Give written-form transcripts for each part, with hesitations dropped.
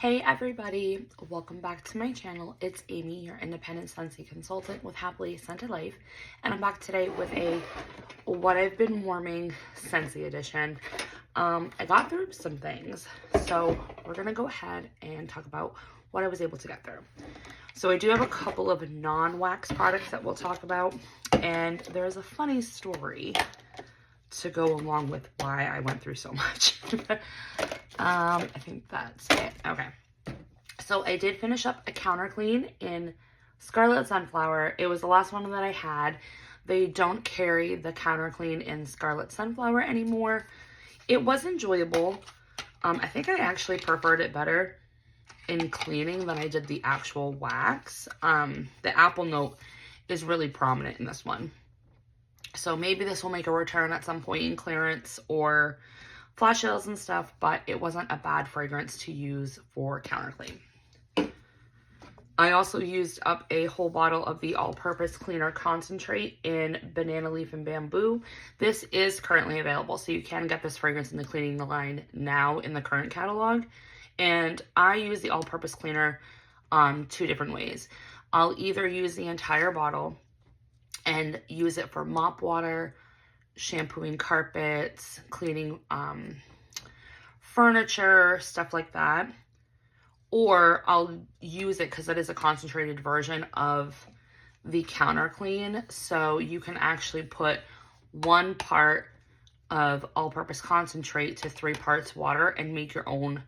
Hey everybody, welcome back to my channel. It's Amy, your independent Scentsy consultant with Happily Scented Life, and I'm back today with a what I've been warming Scentsy edition. I got through some things, so we're gonna go ahead and talk about what I was able to get through. So I do have a couple of non-wax products that we'll talk about, and there's a funny story to go along with why I went through so much. I think that's it. Okay. So I did finish up a counter clean in Scarlet Sunflower. It was the last one that I had. They don't carry the counter clean in Scarlet Sunflower anymore. It was enjoyable. I think I actually preferred it better in cleaning than I did the actual wax. The apple note is really prominent in this one. So maybe this will make a return at some point in clearance or flash sales and stuff, but it wasn't a bad fragrance to use for counter clean. I also used up a whole bottle of the all-purpose cleaner concentrate in banana leaf and bamboo. This is currently available, so you can get this fragrance in the cleaning line now in the current catalog. And I use the all-purpose cleaner two different ways. I'll either use the entire bottle and use it for mop water, shampooing carpets, cleaning furniture, stuff like that. Or I'll use it because it is a concentrated version of the counter clean. So you can actually put 1 part of all-purpose concentrate to 3 parts water and make your own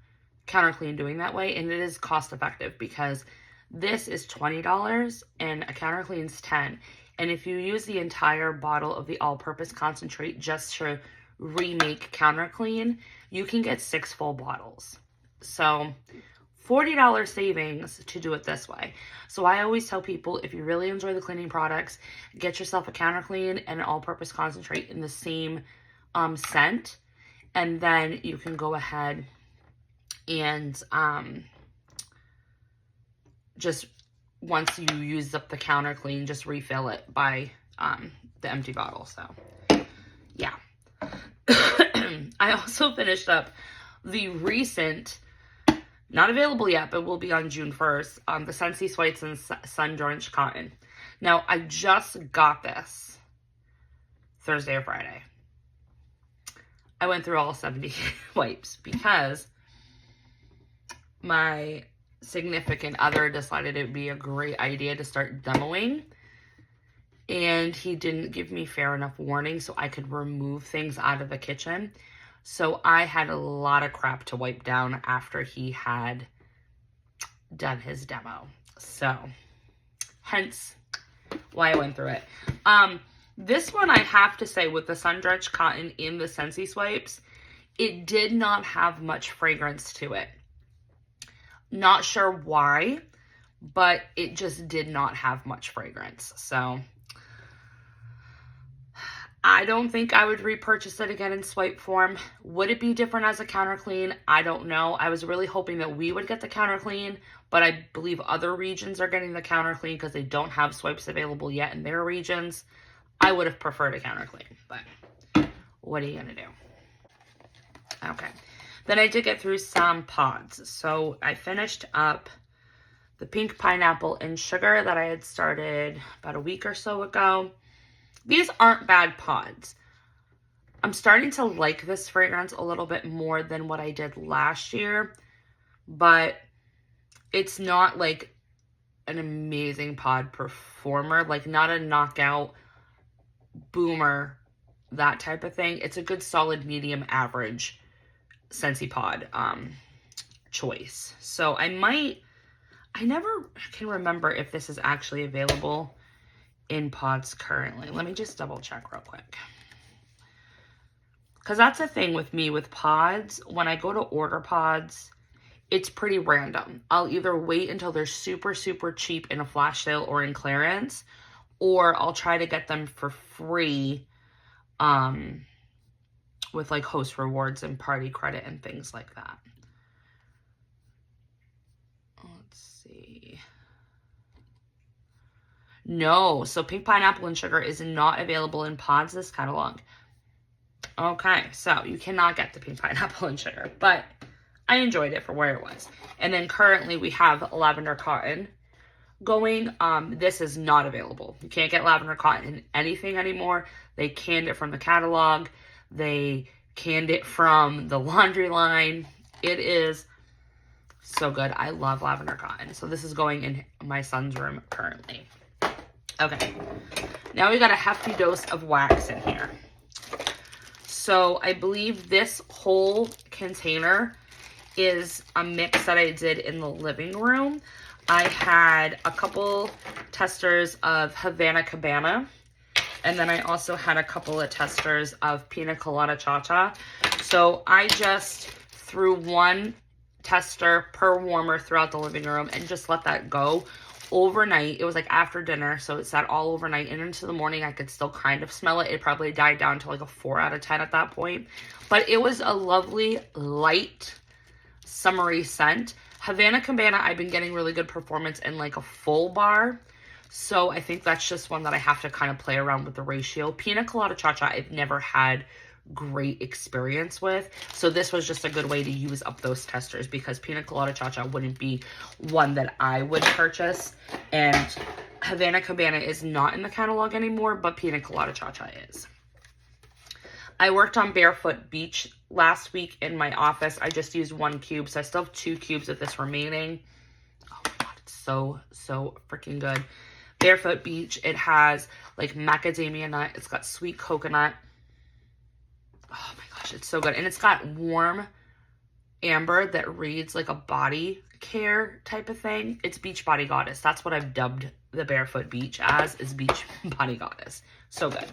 counter clean doing that way. And it is cost effective because this is $20 and a counter clean is $10. And if you use the entire bottle of the all-purpose concentrate just to remake counter clean, you can get 6 full bottles. So $40 savings to do it this way. So I always tell people, if you really enjoy the cleaning products, get yourself a counter clean and an all-purpose concentrate in the same scent. And then you can go ahead and just once you use up the counter clean, just refill it by the empty bottle. So yeah. I also finished up the recent, not available yet, but will be on June 1st, the Scentsy Swipes and Sundretch Cotton. Now, I just got this Thursday or Friday. I went through all 70 wipes because my significant other decided it would be a great idea to start demoing, and he didn't give me fair enough warning so I could remove things out of the kitchen. So I had a lot of crap to wipe down after he had done his demo. So hence why I went through it. This one, I have to say, with the Sundretch Cotton in the Scentsy Swipes, it did not have much fragrance to it. Not sure why, but it just did not have much fragrance. So I don't think I would repurchase it again in swipe form. Would it be different as a counter clean? I don't know. I was really hoping that we would get the counter clean, but I believe other regions are getting the counter clean because they don't have swipes available yet in their regions. I would have preferred a counter clean, but what are you going to do? Okay. Then I did get through some pods. So I finished up the pink pineapple and sugar that I had started about a week or so ago. These aren't bad pods. I'm starting to like this fragrance a little bit more than what I did last year, but it's not like an amazing pod performer, like not a knockout boomer, that type of thing. It's a good solid medium average Scentsy pod choice. So I never can remember if this is actually available in pods currently. Let me just double check real quick. Because that's the thing with me with pods. When I go to order pods, it's pretty random. I'll either wait until they're super, super cheap in a flash sale or in clearance, or I'll try to get them for free with like host rewards and party credit and things like that. Let's see. No, so pink pineapple and sugar is not available in pods this catalog. Okay, so you cannot get the pink pineapple and sugar, but I enjoyed it for where it was. And then currently we have Lavender Cotton going. This is not available. You can't get Lavender Cotton in anything anymore. They canned it from the catalog. They canned it from the laundry line. It is so good. I love Lavender Cotton. So this is going in my son's room currently. Okay. Now we got a hefty dose of wax in here. So I believe this whole container is a mix that I did in the living room. I had a couple testers of Havana Cabana, and then I also had a couple of testers of Pina Colada Cha-Cha. So I just threw one tester per warmer throughout the living room and just let that go overnight. It was like after dinner, so it sat all overnight, and into the morning I could still kind of smell it. It probably died down to like a 4 out of 10 at that point, but it was a lovely, light, summery scent. Havana Cabana, I've been getting really good performance in like a full bar, so I think that's just one that I have to kind of play around with the ratio. Pina Colada Cha-Cha, I've never had great experience with, so this was just a good way to use up those testers, because Pina Colada Cha-Cha wouldn't be one that I would purchase, and Havana Cabana is not in the catalog anymore, but Pina Colada Cha-Cha is. I worked on Barefoot Beach last week in my office. I just used 1 cube, so I still have 2 cubes of this remaining. Oh my god, it's so freaking good. Barefoot Beach, it has like macadamia nut, it's got sweet coconut. Oh my gosh, it's so good. And it's got warm amber that reads like a body care type of thing. It's Beach Body Goddess. That's what I've dubbed the Barefoot Beach as, is Beach Body Goddess. So good.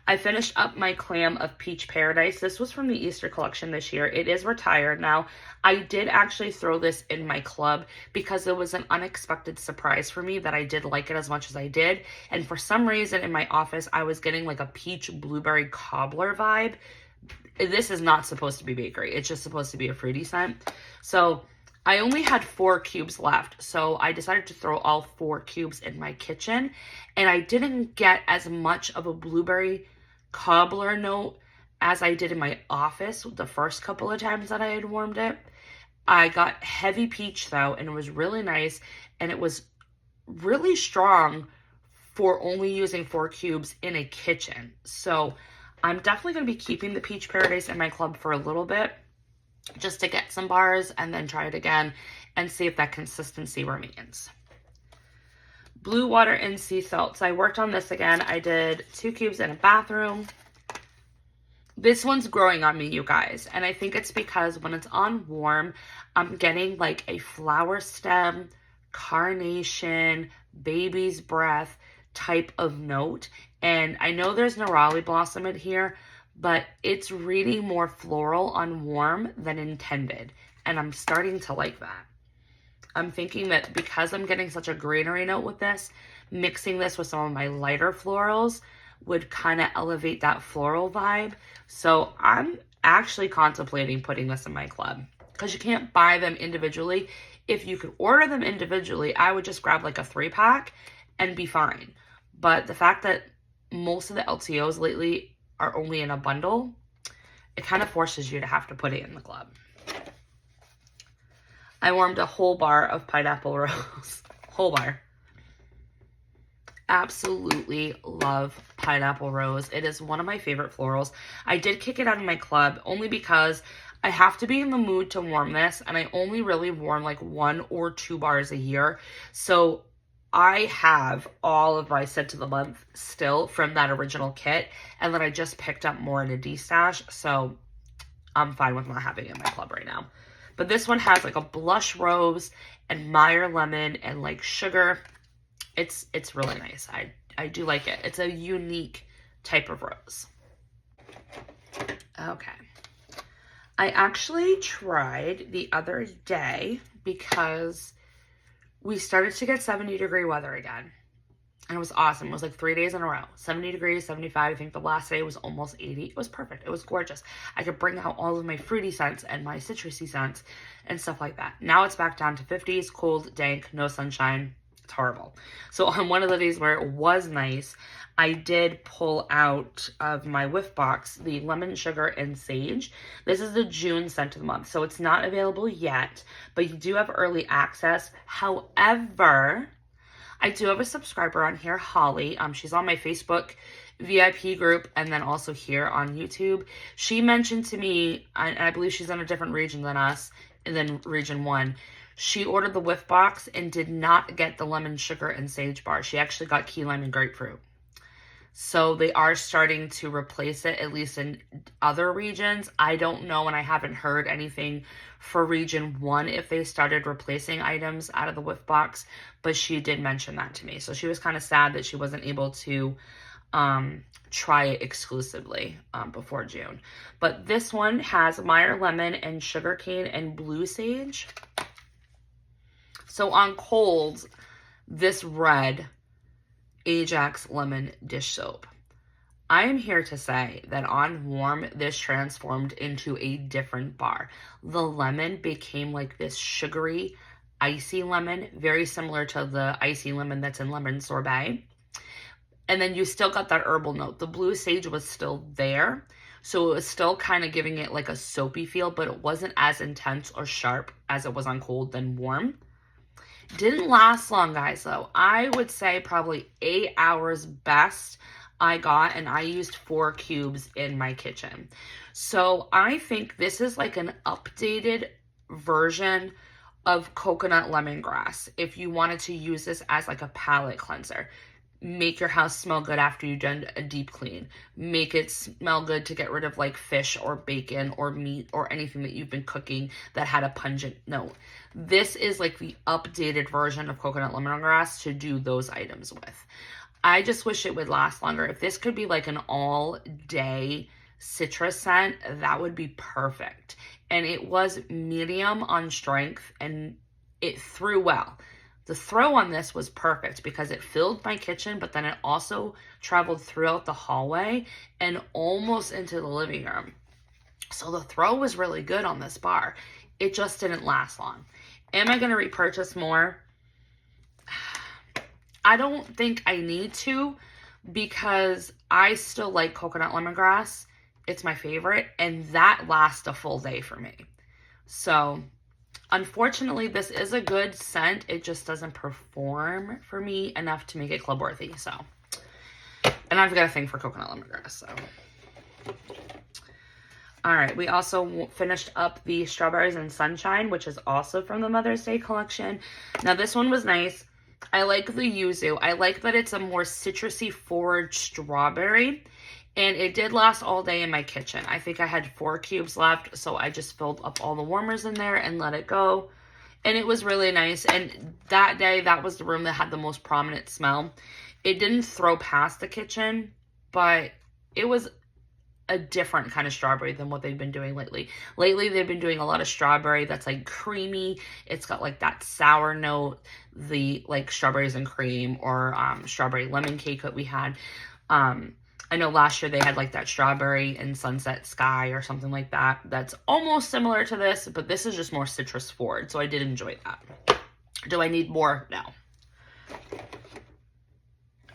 I finished up my clam of Peach Paradise. This was from the Easter collection this year. It is retired now. I did actually throw this in my club because it was an unexpected surprise for me that I did like it as much as I did. And for some reason in my office, I was getting like a peach blueberry cobbler vibe. This is not supposed to be bakery. It's just supposed to be a fruity scent. So I only had 4 cubes left, so I decided to throw all 4 cubes in my kitchen. And I didn't get as much of a blueberry cobbler note as I did in my office the first couple of times that I had warmed it. I got heavy peach though, and it was really nice, and it was really strong for only using 4 cubes in a kitchen. So I'm definitely going to be keeping the Peach Paradise in my club for a little bit, just to get some bars and then try it again and see if that consistency remains. Blue Water and Sea Salt. So I worked on this again. I did 2 cubes in a bathroom. This one's growing on me, you guys. And I think it's because when it's on warm, I'm getting like a flower stem, carnation, baby's breath type of note. And I know there's Nerali Blossom in here, but it's reading more floral on warm than intended. And I'm starting to like that. I'm thinking that because I'm getting such a greenery note with this, mixing this with some of my lighter florals would kind of elevate that floral vibe. So I'm actually contemplating putting this in my club, because you can't buy them individually. If you could order them individually, I would just grab like a 3-pack and be fine. But the fact that most of the LTOs lately are only in a bundle, it kind of forces you to have to put it in the club. I warmed a whole bar of Pineapple Rose. Whole bar. Absolutely love Pineapple Rose. It is one of my favorite florals. I did kick it out of my club only because I have to be in the mood to warm this, and I only really warm like 1 or 2 bars a year. So I have all of my scent of the month still from that original kit, and then I just picked up more in a D-stash, so I'm fine with not having it in my club right now. But this one has like a blush rose and Meyer lemon and like sugar. It's really nice. I do like it. It's a unique type of rose. Okay. I actually tried the other day because we started to get 70-degree weather again. And it was awesome. It was like 3 days in a row. 70 degrees, 75. I think the last day was almost 80. It was perfect. It was gorgeous. I could bring out all of my fruity scents and my citrusy scents and stuff like that. Now it's back down to 50s, cold, dank, no sunshine. It's horrible. So on one of the days where it was nice, I did pull out of my whiff box the lemon sugar and sage. This is the June scent of the month, so it's not available yet, but you do have early access. However, I do have a subscriber on here, Holly. She's on my Facebook VIP group and then also here on YouTube. She mentioned to me, and I believe she's in a different region than us, than region 1. She ordered the whiff box and did not get the lemon sugar and sage bar. She actually got key lime and grapefruit. So they are starting to replace it, at least in other regions. I don't know, and I haven't heard anything for region 1 if they started replacing items out of the whiff box, but she did mention that to me. So she was kind of sad that she wasn't able to try it exclusively before June. But this one has Meyer lemon and sugarcane and blue sage. So on cold, this red Ajax lemon dish soap. I am here to say that on warm, this transformed into a different bar. The lemon became like this sugary, icy lemon, very similar to the icy lemon that's in lemon sorbet. And then you still got that herbal note. The blue sage was still there, so it was still kind of giving it like a soapy feel, but it wasn't as intense or sharp as it was on cold than warm. Didn't last long, guys, though. I would say probably 8 hours best I got, and I used 4 cubes in my kitchen. So I think this is like an updated version of coconut lemongrass if you wanted to use this as like a palette cleanser. Make your house smell good after you've done a deep clean. Make it smell good to get rid of like fish or bacon or meat or anything that you've been cooking that had a pungent note. This is like the updated version of coconut lemongrass to do those items with. I just wish it would last longer. If this could be like an all-day citrus scent, that would be perfect. And it was medium on strength and it threw well. The throw on this was perfect because it filled my kitchen, but then it also traveled throughout the hallway and almost into the living room. So the throw was really good on this bar. It just didn't last long. Am I going to repurchase more? I don't think I need to because I still like coconut lemongrass. It's my favorite, and that lasts a full day for me. So unfortunately, this is a good scent. It just doesn't perform for me enough to make it club worthy. So, and I've got a thing for coconut lemongrass. So, all right. We also finished up the Strawberries and Sunshine, which is also from the Mother's Day collection. Now, this one was nice. I like the yuzu. I like that it's a more citrusy forward strawberry. And it did last all day in my kitchen. I think I had 4 cubes left, so I just filled up all the warmers in there and let it go. And it was really nice. And that day, that was the room that had the most prominent smell. It didn't throw past the kitchen, but it was a different kind of strawberry than what they've been doing lately. Lately, they've been doing a lot of strawberry that's like creamy. It's got like that sour note, the like strawberries and cream or strawberry lemon cake that we had. I know last year they had like that strawberry and sunset sky or something like that. That's almost similar to this, but this is just more citrus forward. So I did enjoy that. Do I need more? No.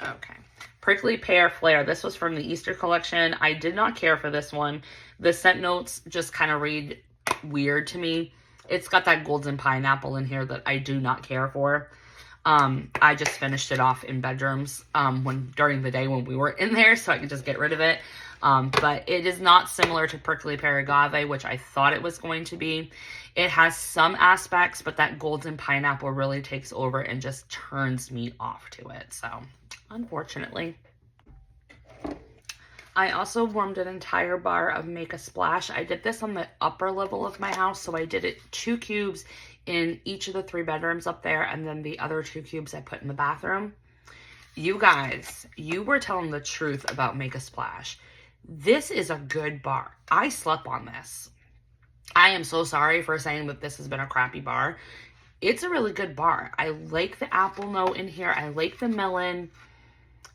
Okay. Prickly Pear Flare. This was from the Easter collection. I did not care for this one. The scent notes just kind of read weird to me. It's got that golden pineapple in here that I do not care for. I just finished it off in bedrooms during the day when we were in there, so I could just get rid of it. But it is not similar to Prickly Pear Agave, which I thought it was going to be. It has some aspects, but that golden pineapple really takes over and just turns me off to it. So, unfortunately. I also warmed an entire bar of Make a Splash. I did this on the upper level of my house, so I did it 2 cubes in each of the 3 bedrooms up there, and then the other 2 cubes I put in the bathroom. You guys, you were telling the truth about Make a Splash. This is a good bar. I slept on this. I am so sorry for saying that this has been a crappy bar. It's a really good bar. I like the apple note in here. I like the melon.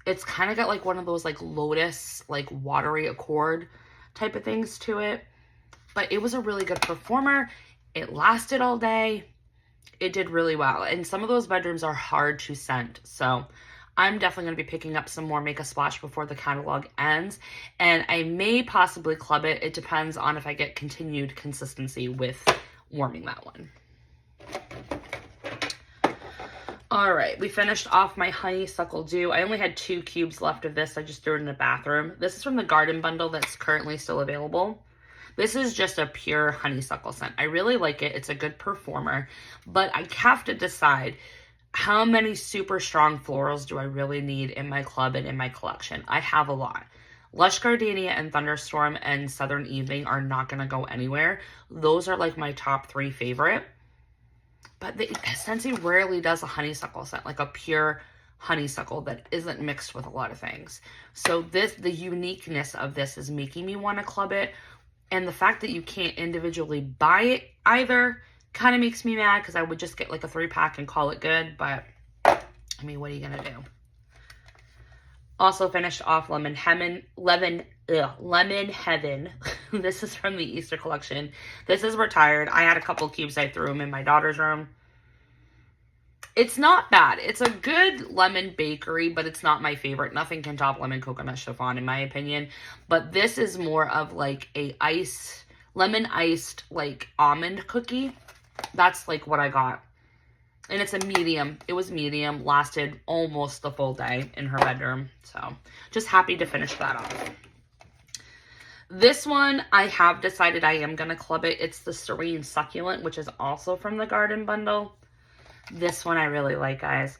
It's kind of got like one of those like lotus, like watery accord type of things to it. But it was a really good performer. It lasted all day. it did really well. And some of those bedrooms are hard to scent. So I'm definitely going to be picking up some more Make a Splash before the catalog ends. And I may possibly club it. It depends on if I get continued consistency with warming that one. All right, we finished off my Honeysuckle Dew. I only had 2 cubes left of this. I just threw it in the bathroom. This is from the garden bundle that's currently still available. This is just a pure honeysuckle scent. I really like it. It's a good performer, but I have to decide how many super strong florals do I really need in my club and in my collection. I have a lot. Lush Gardenia and Thunderstorm and Southern Evening are not going to go anywhere. Those are like my top 3 favorite. But the Scentsy rarely does a honeysuckle scent, like a pure honeysuckle that isn't mixed with a lot of things. So the uniqueness of this is making me want to club it. And the fact that you can't individually buy it either kind of makes me mad, because I would just get like a 3-pack and call it good. But, I mean, what are you going to do? Also finished off Lemon Heaven. This is from the Easter collection. This is retired. I had a couple cubes. I threw them in my daughter's room. It's not bad. It's a good lemon bakery, but it's not my favorite. Nothing can top lemon coconut chiffon in my opinion. But this is more of like a lemon iced like almond cookie. That's like what I got. And it's a medium. It was medium. Lasted almost the full day in her bedroom. So just happy to finish that off. This one, I have decided I am going to club it. It's the Serene Succulent, which is also from the garden bundle. This one I really like, guys.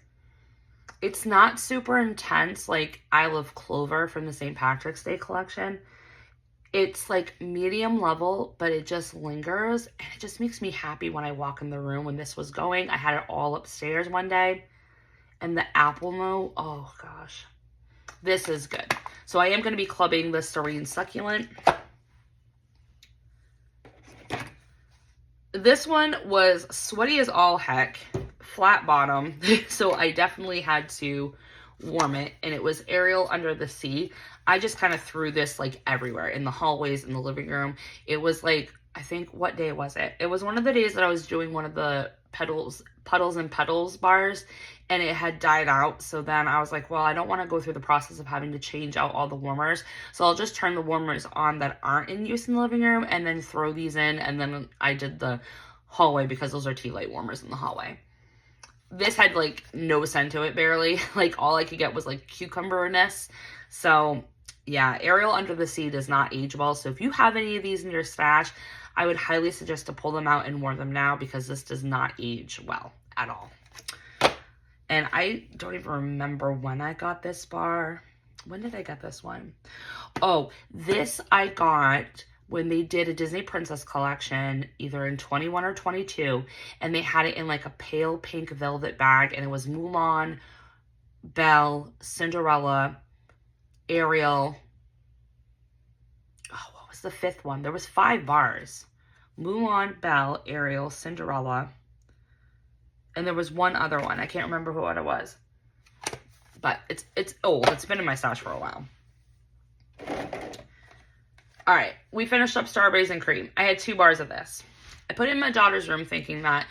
It's not super intense like I Love Clover from the St. Patrick's Day collection. It's like medium level, but it just lingers, and it just makes me happy when I walk in the room. When this was going, I had it all upstairs one day, and the apple note, oh gosh, this is good. So I am going to be clubbing the Serene Succulent. This one was sweaty as all heck, flat bottom, so I definitely had to warm it, and it was Ariel Under the Sea. I just kind of threw this like everywhere, in the hallways, in the living room. It was like, I think, what day was it? It was one of the days that I was doing one of the Puddles and Petals bars, and it had died out. So then I was like, well, I don't want to go through the process of having to change out all the warmers. So I'll just turn the warmers on that aren't in use in the living room and then throw these in. And then I did the hallway because those are tea light warmers in the hallway. This had like no scent to it, barely. Like all I could get was like cucumber-ness. So yeah, Ariel Under the Sea does not age well. So if you have any of these in your stash, I would highly suggest to pull them out and wear them now, because this does not age well at all. And I don't even remember when I got this bar. When did I get this one? Oh, this I got when they did a Disney Princess collection, either in 21 or 22, and they had it in like a pale pink velvet bag, and it was Mulan, Belle, Cinderella, Ariel. Oh, what was the 5th one? There was 5 bars. Mulan, Belle, Ariel, Cinderella, and there was one other one. I can't remember what it was. But it's old. It's been in my stash for a while. All right, we finished up Strawberries and Cream. I had 2 bars of this. I put it in my daughter's room thinking that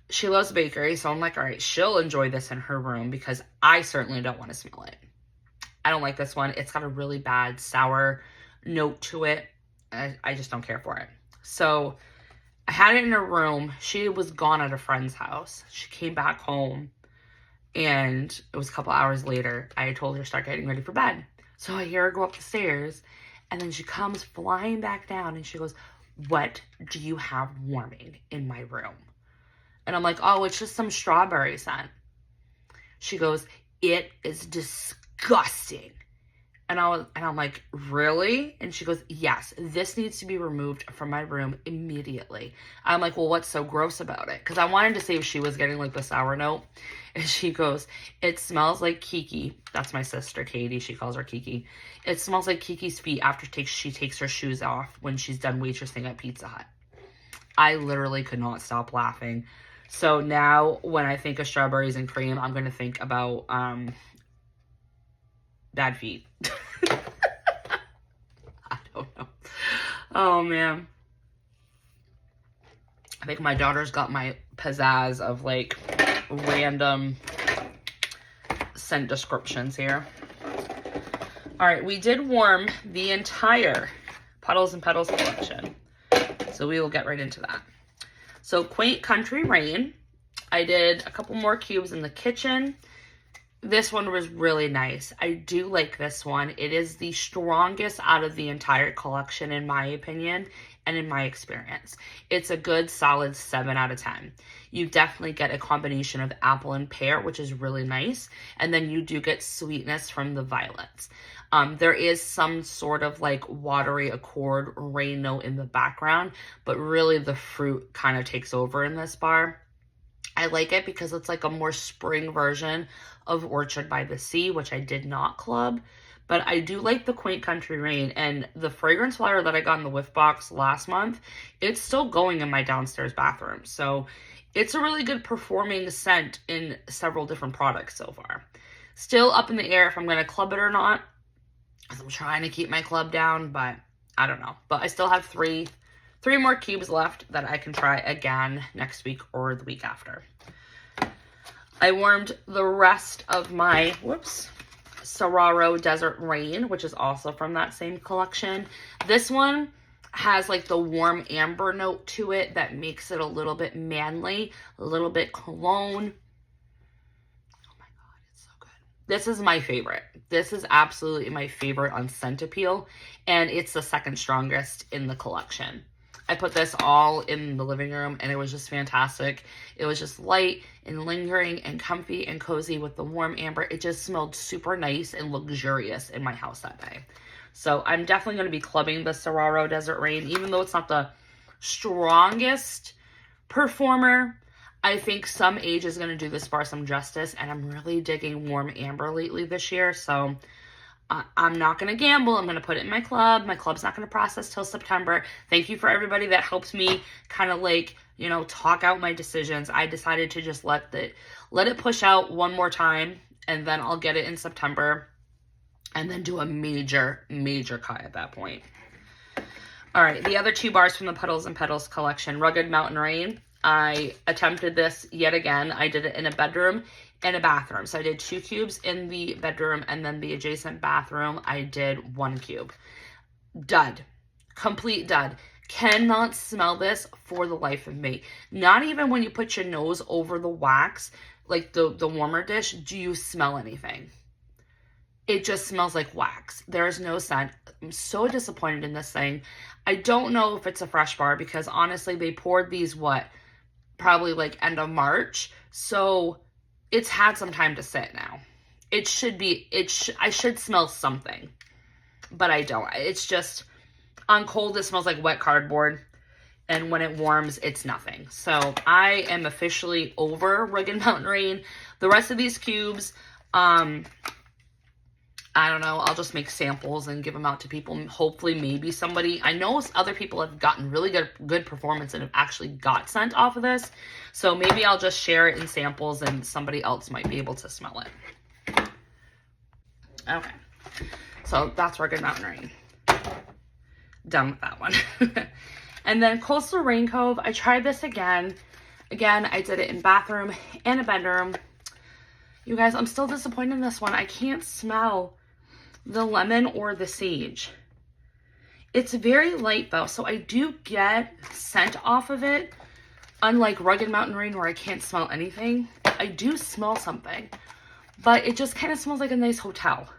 she loves bakery, so I'm like, all right, she'll enjoy this in her room, because I certainly don't want to smell it. I don't like this one. It's got a really bad sour note to it. I just don't care for it. So I had it in her room. She was gone at a friend's house. She came back home, and it was a couple hours later. I told her to start getting ready for bed. So I hear her go up the stairs, and then she comes flying back down, and she goes, "What do you have warming in my room?" And I'm like, "Oh, it's just some strawberry scent." She goes, "It is disgusting." And I'm like, "Really?" And she goes, "Yes, this needs to be removed from my room immediately." I'm like, "Well, what's so gross about it?" Because I wanted to see if she was getting like the sour note. And she goes, "It smells like Kiki." That's my sister, Katie. She calls her Kiki. "It smells like Kiki's feet after she takes her shoes off when she's done waitressing at Pizza Hut." I literally could not stop laughing. So now when I think of Strawberries and Cream, I'm going to think about bad feet. I don't know. Oh, man. I think my daughter's got my pizzazz of like random scent descriptions here. All right, we did warm the entire Petals and Petals collection, so we will get right into that. So Quaint Country Rain, I did a couple more cubes in the kitchen. This one was really nice. I do like this one. It is the strongest out of the entire collection in my opinion and in my experience. It's a good solid 7 out of 10. You definitely get a combination of apple and pear, which is really nice. And then you do get sweetness from the violets. There is some sort of like watery accord rain note in the background, but really the fruit kind of takes over in this bar. I like it because it's like a more spring version of Orchard by the Sea, which I did not club. But I do like the Quaint Country Rain, and the fragrance flower that I got in the whiff box last month, it's still going in my downstairs bathroom. So it's a really good performing scent in several different products so far. Still up in the air if I'm going to club it or not. I'm trying to keep my club down, but I don't know. But I still have three more cubes left that I can try again next week or the week after. I warmed the rest of my, Serrano Desert Rain, which is also from that same collection. This one has like the warm amber note to it that makes it a little bit manly, a little bit cologne. Oh my God, it's so good. This is my favorite. This is absolutely my favorite on scent appeal, and it's the second strongest in the collection. I put this all in the living room and it was just fantastic. It was just light and lingering and comfy and cozy with the warm amber. It just smelled super nice and luxurious in my house that day. So I'm definitely going to be clubbing the Serrano Desert Rain, even though it's not the strongest performer. I think some age is going to do this bar some justice, and I'm really digging warm amber lately this year. So I'm not going to gamble. I'm going to put it in my club. My club's not going to process till September. Thank you for everybody that helps me kind of like, you know, talk out my decisions. I decided to just let it push out one more time, and then I'll get it in September and then do a major cut at that point. All right, the other 2 bars from the Petals and Petals collection, Rugged Mountain Rain. I attempted this yet again. I did it in a bedroom and a bathroom. So I did 2 cubes in the bedroom, and then the adjacent bathroom, I did 1 cube. Dud. Complete dud. Cannot smell this for the life of me. Not even when you put your nose over the wax, like the warmer dish, do you smell anything. It just smells like wax. There is no scent. I'm so disappointed in this thing. I don't know if it's a fresh bar because honestly, they poured these, probably like end of March. So it's had some time to sit now. I should smell something, but I don't. It's just, on cold, it smells like wet cardboard. And when it warms, it's nothing. So I am officially over Rugged Mountain Rain. The rest of these cubes, I don't know. I'll just make samples and give them out to people. Hopefully, maybe somebody. I know other people have gotten really good performance and have actually got scent off of this. So maybe I'll just share it in samples and somebody else might be able to smell it. Okay. So that's Rugged Mountain Rain. Done with that one. And then Coastal Rain Cove. I tried this again. Again, I did it in bathroom and a bedroom. You guys, I'm still disappointed in this one. I can't smell the lemon or the sage. It's very light though, so I do get scent off of it. Unlike Rugged Mountain Rain where I can't smell anything, I do smell something, but it just kind of smells like a nice hotel.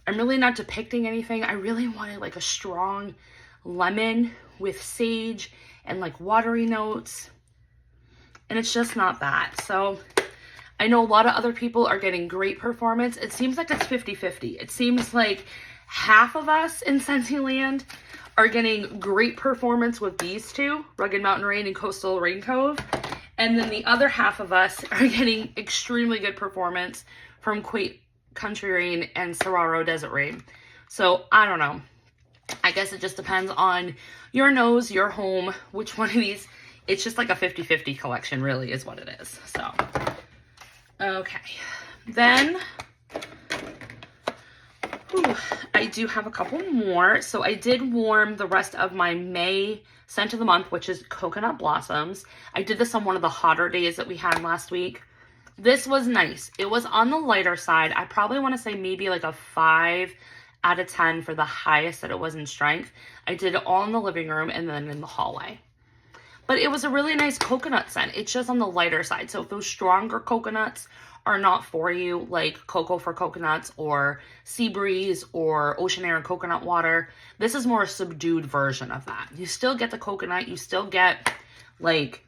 I'm really not depicting anything. I really wanted like a strong lemon with sage and like watery notes, and it's just not that. So I know a lot of other people are getting great performance. It seems like it's 50-50. It seems like half of us in Scentsy land are getting great performance with these 2, Rugged Mountain Rain and Coastal Rain Cove. And then the other half of us are getting extremely good performance from Quaint Country Rain and Serrano Desert Rain. So I don't know. I guess it just depends on your nose, your home, which one of these. It's just like a 50-50 collection really is what it is. So okay, then Ooh, I do have a couple more. So I did warm the rest of my May scent of the month, which is Coconut Blossoms. I did this on one of the hotter days that we had last week. This was nice. It was on the lighter side. I probably want to say maybe like a 5 out of 10 for the highest that it was in strength. I did it all in the living room and then in the hallway. But it was a really nice coconut scent. It's just on the lighter side. So if those stronger coconuts are not for you, like Cocoa for Coconuts or Sea Breeze or Ocean Air and Coconut Water, this is more a subdued version of that. You still get the coconut. You still get like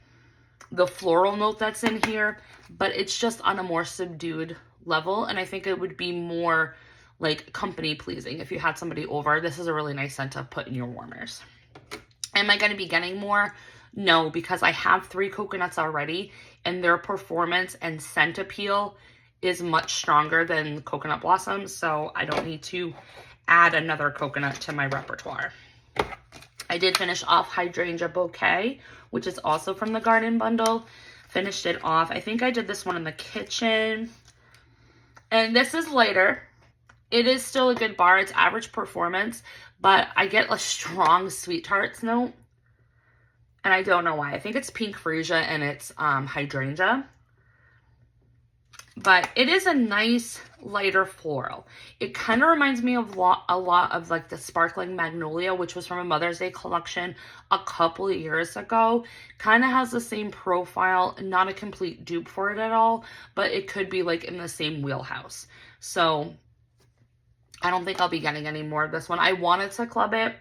the floral note that's in here, but it's just on a more subdued level. And I think it would be more like company pleasing if you had somebody over. This is a really nice scent to put in your warmers. Am I going to be getting more? No, because I have 3 coconuts already, and their performance and scent appeal is much stronger than Coconut Blossoms, so I don't need to add another coconut to my repertoire. I did finish off Hydrangeanger Bouquet, which is also from the Garden Bundle. Finished it off. I think I did this one in the kitchen. And this is lighter. It is still a good bar. It's average performance, but I get a strong sweet tarts note. And I don't know why. I think it's pink freesia and it's hydrangea. But it is a nice lighter floral. It kind of reminds me of a lot of like the Sparkling Magnolia, which was from a Mother's Day collection a couple of years ago. Kind of has the same profile, not a complete dupe for it at all, but it could be like in the same wheelhouse. So I don't think I'll be getting any more of this one. I wanted to club it,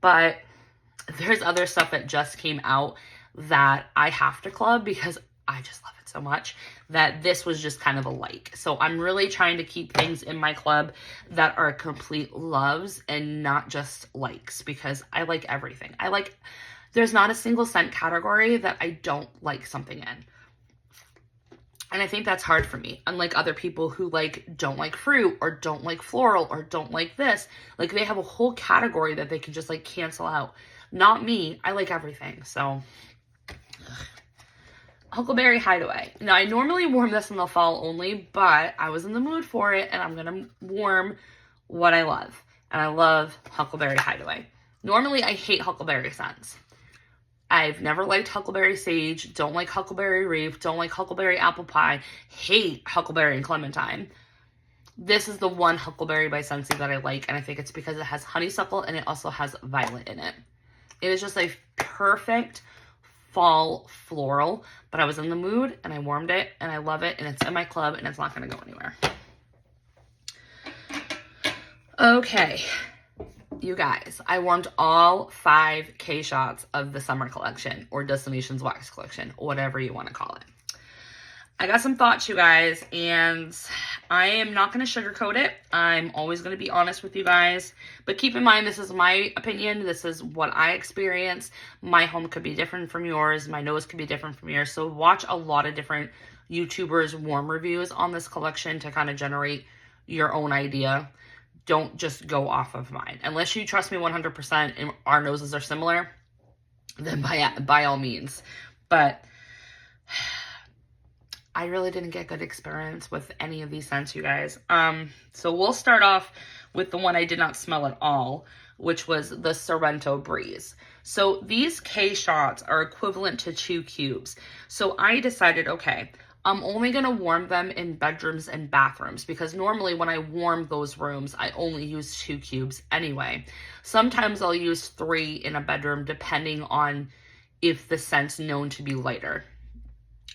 but there's other stuff that just came out that I have to club because I just love it so much that this was just kind of a like. So I'm really trying to keep things in my club that are complete loves and not just likes, because I like everything. There's not a single scent category that I don't like something in. And I think that's hard for me. Unlike other people who don't like fruit or don't like floral or don't like this. Like they have a whole category that they can just cancel out. Not me. I like everything. So, Huckleberry Hideaway. Now, I normally warm this in the fall only, but I was in the mood for it, and I'm going to warm what I love. And I love Huckleberry Hideaway. Normally, I hate Huckleberry scents. I've never liked Huckleberry Sage, don't like Huckleberry Reef, don't like Huckleberry Apple Pie, hate Huckleberry and Clementine. This is the one Huckleberry by Scentsy that I like, and I think it's because it has honeysuckle and it also has violet in it. It is just a perfect fall floral, but I was in the mood and I warmed it and I love it and it's in my club and it's not going to go anywhere. Okay, you guys, I warmed all 5 K shots of the summer collection or Destinations Wax collection, whatever you want to call it. I got some thoughts, you guys, and I am not going to sugarcoat it. I'm always going to be honest with you guys. But keep in mind, this is my opinion. This is what I experienced. My home could be different from yours. My nose could be different from yours. So watch a lot of different YouTubers' warm reviews on this collection to kind of generate your own idea. Don't just go off of mine. Unless you trust me 100% and our noses are similar, then by all means. But I really didn't get good experience with any of these scents, you guys. So we'll start off with the one I did not smell at all, which was the Sarrento Breeze. So these K shots are equivalent to 2 cubes. So I decided, okay, I'm only going to warm them in bedrooms and bathrooms because normally when I warm those rooms, I only use 2 cubes anyway. Sometimes I'll use 3 in a bedroom depending on if the scent's known to be lighter.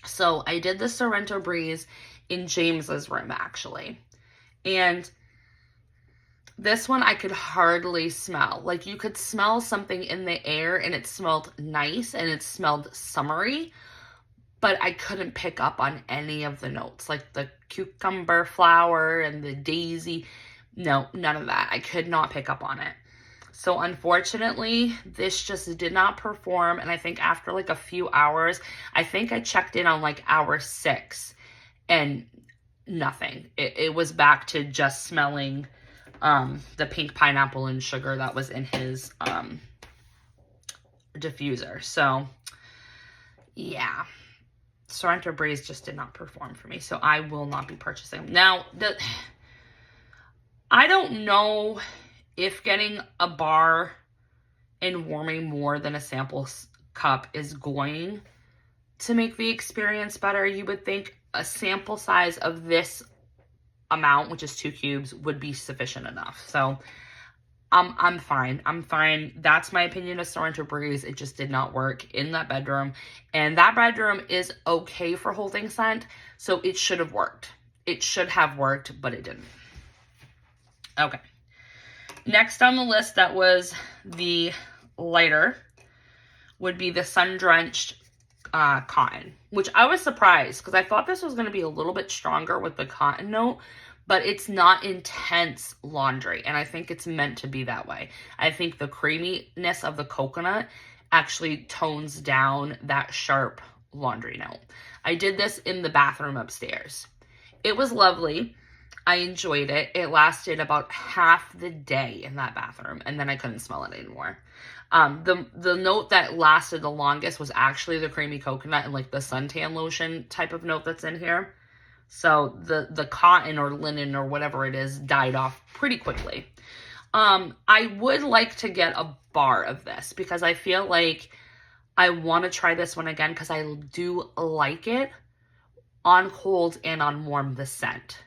So I did the Sarrento Breeze in James's room, actually. And this one I could hardly smell. Like, you could smell something in the air and it smelled nice and it smelled summery, but I couldn't pick up on any of the notes. Like the cucumber flower and the daisy. No, none of that. I could not pick up on it. So unfortunately, this just did not perform. And I think after a few hours, I think I checked in on hour 6 and nothing. It was back to just smelling the pink pineapple and sugar that was in his diffuser. So yeah, Sarrento Breeze just did not perform for me. So I will not be purchasing. Now, I don't know if getting a bar and warming more than a sample cup is going to make the experience better. You would think a sample size of this amount, which is 2 cubes, would be sufficient enough. So I'm fine. I'm fine. That's my opinion of Sarrento Breeze. It just did not work in that bedroom. And that bedroom is okay for holding scent, so it should have worked. It should have worked, but it didn't. Okay. Next on the list that was the lighter would be the Sundrenched Cotton, which I was surprised because I thought this was going to be a little bit stronger with the cotton note, but it's not intense laundry, and I think it's meant to be that way. I think the creaminess of the coconut actually tones down that sharp laundry note. I did this in the bathroom upstairs. It was lovely. I enjoyed it. It lasted about half the day in that bathroom, and then I couldn't smell it anymore. The note that lasted the longest was actually the creamy coconut and like the suntan lotion type of note that's in here. So the cotton or linen or whatever it is died off pretty quickly. I would like to get a bar of this because I feel like I want to try this one again because I do like it on cold and on warm, the scent.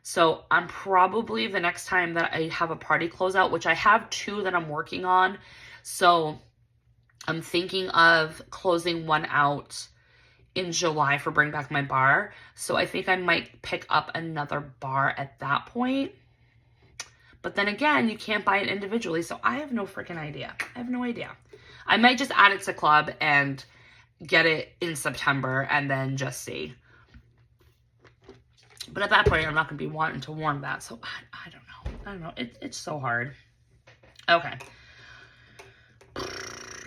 So I'm probably, the next time that I have a party closeout, which I have 2 that I'm working on. So I'm thinking of closing one out in July for Bring Back My Bar. So I think I might pick up another bar at that point. But then again, you can't buy it individually. So I have no freaking idea. I have no idea. I might just add it to club and get it in September and then just see. But at that point, I'm not going to be wanting to warm that. So I don't know. I don't know. It's so hard. Okay.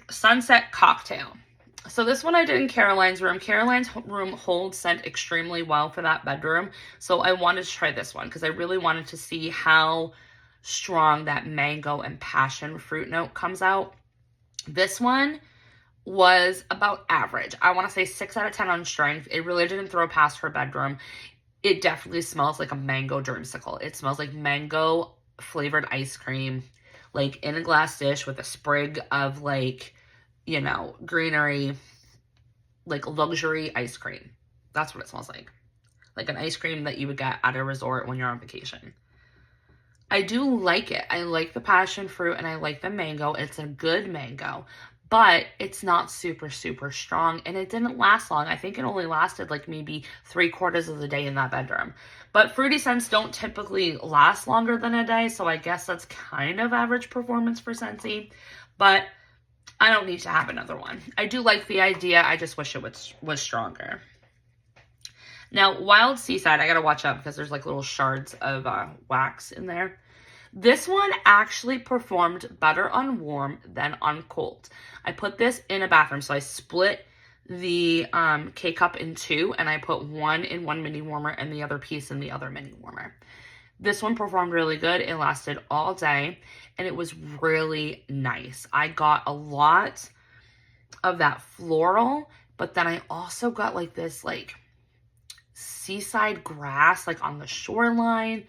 Sunset Cocktail. So this one I did in Caroline's room. Caroline's room holds scent extremely well for that bedroom. So I wanted to try this one because I really wanted to see how strong that mango and passion fruit note comes out. This one was about average. I want to say 6 out of 10 on strength. It really didn't throw past her bedroom. It definitely smells like a mango dreamsicle. It smells like mango flavored ice cream, like in a glass dish with a sprig of like, you know, greenery, like luxury ice cream. That's what it smells like. Like an ice cream that you would get at a resort when you're on vacation. I do like it. I like the passion fruit and I like the mango. It's a good mango, but it's not super, super strong and it didn't last long. I think it only lasted like maybe 3/4 of the day in that bedroom. But fruity scents don't typically last longer than a day, so I guess that's kind of average performance for Scentsy. But I don't need to have another one. I do like the idea. I just wish it was stronger. Now, Wild Seaside, I gotta watch out because there's like little shards of wax in there. This one actually performed better on warm than on cold. I put this in a bathroom, so I split the K-cup in 2, and I put one in one mini warmer and the other piece in the other mini warmer. This one performed really good. It lasted all day, and it was really nice. I got a lot of that floral, but then I also got like this like seaside grass like on the shoreline.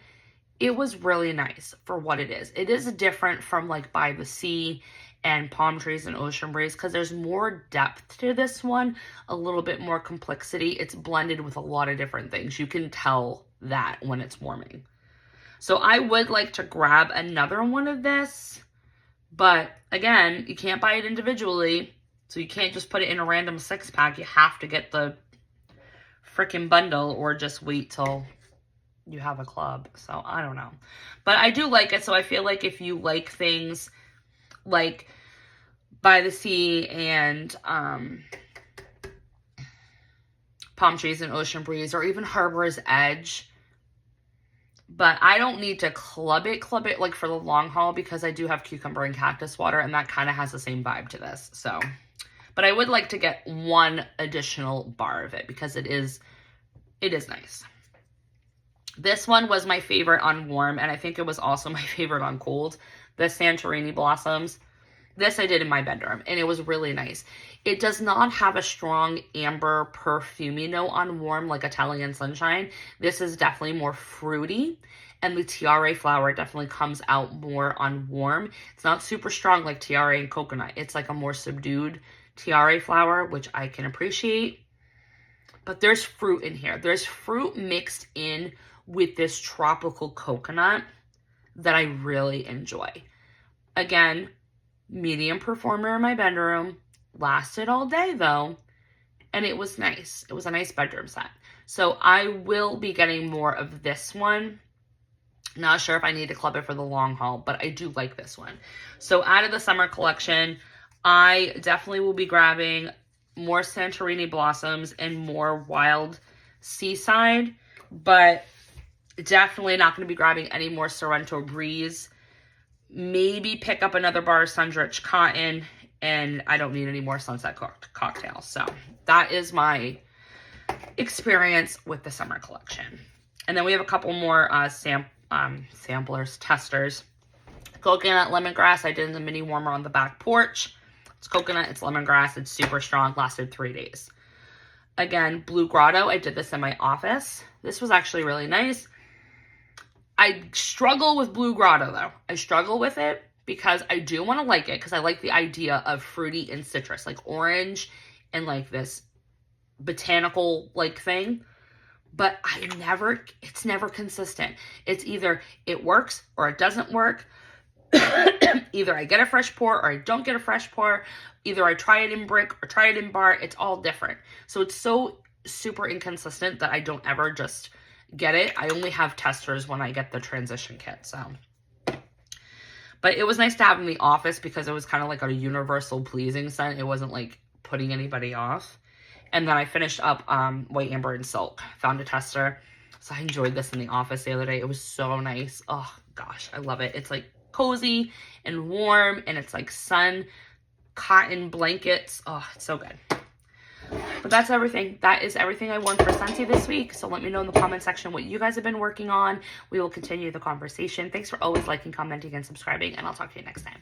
It was really nice for what it is. It is different from like by the sea and palm trees and ocean breeze because there's more depth to this one, a little bit more complexity. It's blended with a lot of different things. You can tell that when it's warming. So I would like to grab another one of this, but again, you can't buy it individually, so you can't just put it in a random 6-pack. You have to get the freaking bundle or just wait till you have a club. So I don't know, but I do like it. So I feel like if you like things like by the sea and palm trees and ocean breeze, or even Harbor's Edge, but I don't need to club it like for the long haul because I do have cucumber and cactus water, and that kind of has the same vibe to this. So, but I would like to get one additional bar of it because it is nice. This one was my favorite on warm, and I think it was also my favorite on cold. The Santorini Blossoms. This I did in my bedroom, and it was really nice. It does not have a strong amber perfumey note on warm like Italian Sunshine. This is definitely more fruity, And the tiare flower definitely comes out more on warm. It's not super strong like tiare and coconut. It's like a more subdued tiare flower, which I can appreciate. But there's fruit in here. There's fruit mixed in with this tropical coconut that I really enjoy. Again, medium performer in my bedroom. Lasted all day though. And it was nice. It was a nice bedroom set. So I will be getting more of this one. Not sure if I need to club it for the long haul, but I do like this one. So out of the summer collection, I definitely will be grabbing more Santorini Blossoms and more Wild Seaside, but definitely not going to be grabbing any more Sarrento Breeze. Maybe pick up another bar of Sundretch Cotton, and I don't need any more Sunset cocktails. So that is my experience with the summer collection. And then we have a couple more samplers, testers. Coconut lemongrass, I did in the mini warmer on the back porch. It's coconut, it's lemongrass, it's super strong, lasted 3 days. Again, Blue Grotto, I did this in my office. This was actually really nice. I struggle with Blue Grotto though. I struggle with it because I do want to like it because I like the idea of fruity and citrus, like orange and like this botanical like thing. But it's never consistent. It's either it works or it doesn't work. Either I get a fresh pour or I don't get a fresh pour. Either I try it in brick or try it in bar. It's all different. So it's so super inconsistent that I don't ever just get it. I only have testers when I get the transition kit. So, but it was nice to have in the office because it was kind of like a universal pleasing scent. It wasn't like putting anybody off. And then I finished up White Amber and Silk. Found a tester. So I enjoyed this in the office the other day. It was so nice. Oh gosh, I love it. It's like cozy and warm, and it's like sun cotton blankets. Oh, it's so good. But that's everything. That is everything I won for Scentsy this week. So let me know in the comment section what you guys have been working on. We will continue the conversation. Thanks for always liking, commenting, and subscribing, and I'll talk to you next time.